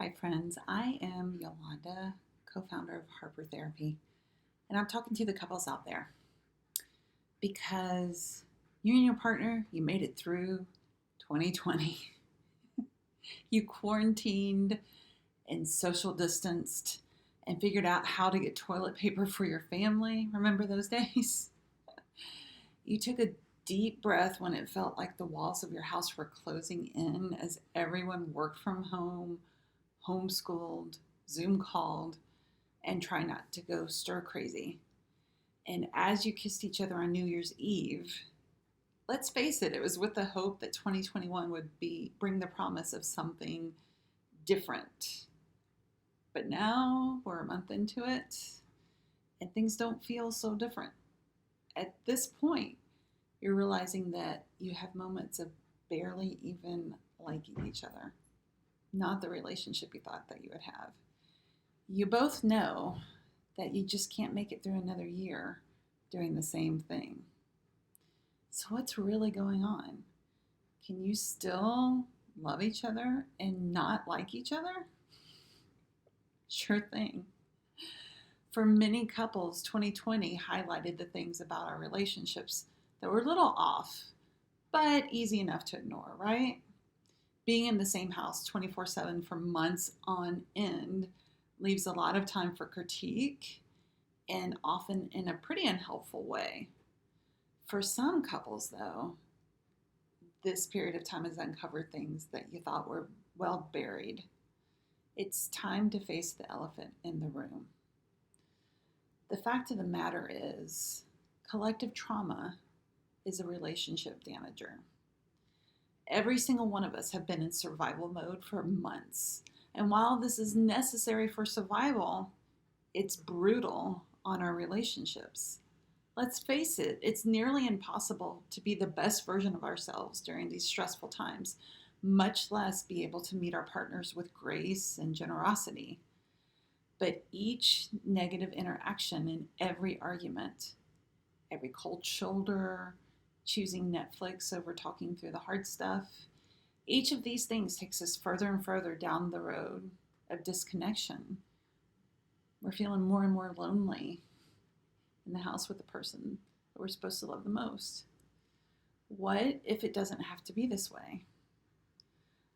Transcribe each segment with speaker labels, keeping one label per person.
Speaker 1: Hi, friends. I am Yolanda, co founder of Harper Therapy, and I'm talking to the couples out there because you and your partner, you made it through 2020. You quarantined and social distanced and figured out how to get toilet paper for your family. Remember those days? You took a deep breath when it felt like the walls of your house were closing in as everyone worked from home, homeschooled, Zoom called, and try not to go stir crazy. And as you kissed each other on New Year's Eve, let's face it, it was with the hope that 2021 would bring the promise of something different. But now we're a month into it, and things don't feel so different. At this point, you're realizing that you have moments of barely even liking each other, not the relationship you thought that you would have. You both know that you just can't make it through another year doing the same thing. So, what's really going on? Can you still love each other and not like each other? Sure thing. For many couples, 2020 highlighted the things about our relationships that were a little off, but easy enough to ignore, right? Being in the same house 24/7 for months on end leaves a lot of time for critique and often in a pretty unhelpful way. For some couples, though, this period of time has uncovered things that you thought were well buried. It's time to face the elephant in the room. The fact of the matter is, collective trauma is a relationship damager. Every single one of us have been in survival mode for months. And while this is necessary for survival, it's brutal on our relationships. Let's face it, it's nearly impossible to be the best version of ourselves during these stressful times, much less be able to meet our partners with grace and generosity. But each negative interaction in every argument, every cold shoulder, choosing Netflix over talking through the hard stuff, each of these things takes us further and further down the road of disconnection. We're feeling more and more lonely in the house with the person that we're supposed to love the most. What if it doesn't have to be this way?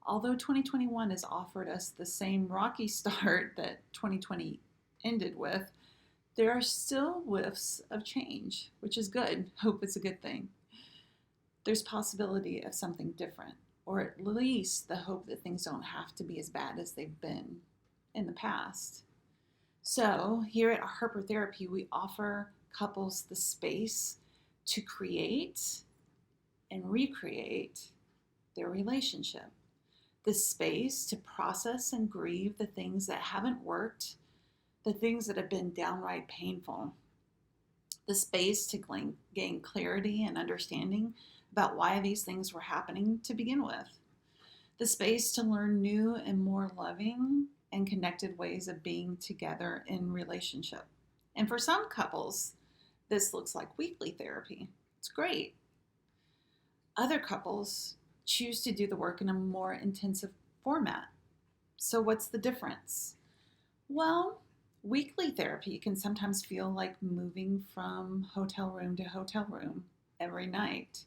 Speaker 1: Although 2021 has offered us the same rocky start that 2020 ended with, there are still whiffs of change, which is good. Hope it's a good thing. There's possibility of something different, or at least the hope that things don't have to be as bad as they've been in the past. So here at Harper Therapy, we offer couples the space to create and recreate their relationship, the space to process and grieve the things that haven't worked, the things that have been downright painful, the space to gain clarity and understanding about why these things were happening to begin with, the space to learn new and more loving and connected ways of being together in relationship. And for some couples, this looks like weekly therapy. It's great. Other couples choose to do the work in a more intensive format. So what's the difference? Well, weekly therapy can sometimes feel like moving from hotel room to hotel room every night.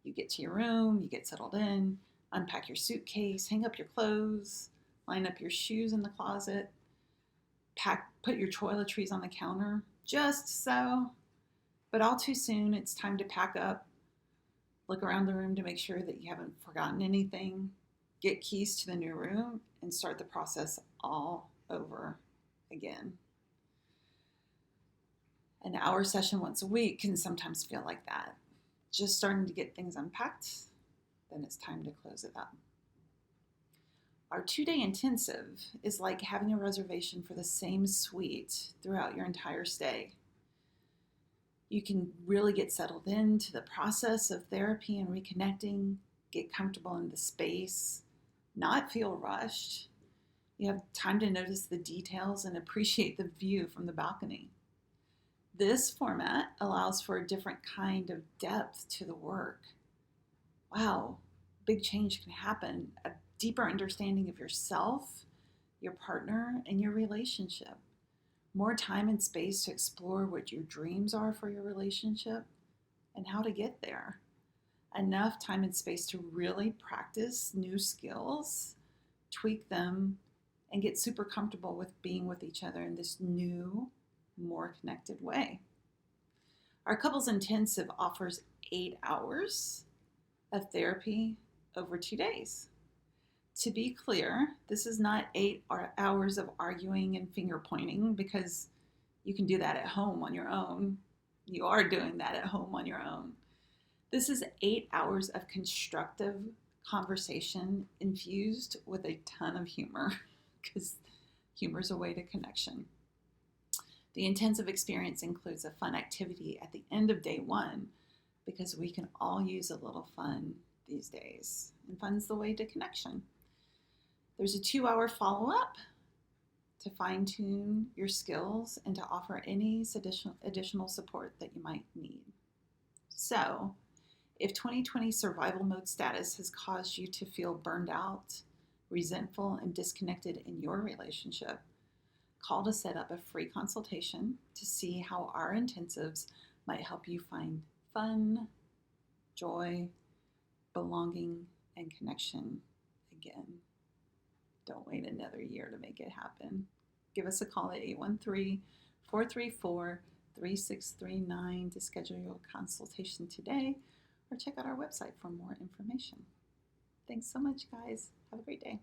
Speaker 1: You get to your room, you get settled in, unpack your suitcase, hang up your clothes, line up your shoes in the closet, put your toiletries on the counter, just so. But all too soon, it's time to pack up, look around the room to make sure that you haven't forgotten anything, get keys to the new room, and start the process all over again. An hour session once a week can sometimes feel like that. Just starting to get things unpacked, then it's time to close it up. Our 2-day intensive is like having a reservation for the same suite throughout your entire stay. You can really get settled into the process of therapy and reconnecting, get comfortable in the space, not feel rushed. You have time to notice the details and appreciate the view from the balcony. This format allows for a different kind of depth to the work. Wow, big change can happen. A deeper understanding of yourself, your partner, and your relationship. More time and space to explore what your dreams are for your relationship and how to get there. Enough time and space to really practice new skills, tweak them, and get super comfortable with being with each other in this new, more connected way. Our couples intensive offers 8 hours of therapy over 2 days. To be clear, this is not 8 hours of arguing and finger pointing, because you can do that at home on your own. You are doing that at home on your own. This is 8 hours of constructive conversation infused with a ton of humor, because humor is a way to connection. The intensive experience includes a fun activity at the end of day one, because we can all use a little fun these days, and fun's the way to connection. There's a 2-hour follow-up to fine-tune your skills and to offer any additional support that you might need. So, if 2020 survival mode status has caused you to feel burned out, resentful, and disconnected in your relationship, call to set up a free consultation to see how our intensives might help you find fun, joy, belonging, and connection again. Don't wait another year to make it happen. Give us a call at 813-434-3639 to schedule your consultation today, or check out our website for more information. Thanks so much, guys. Have a great day.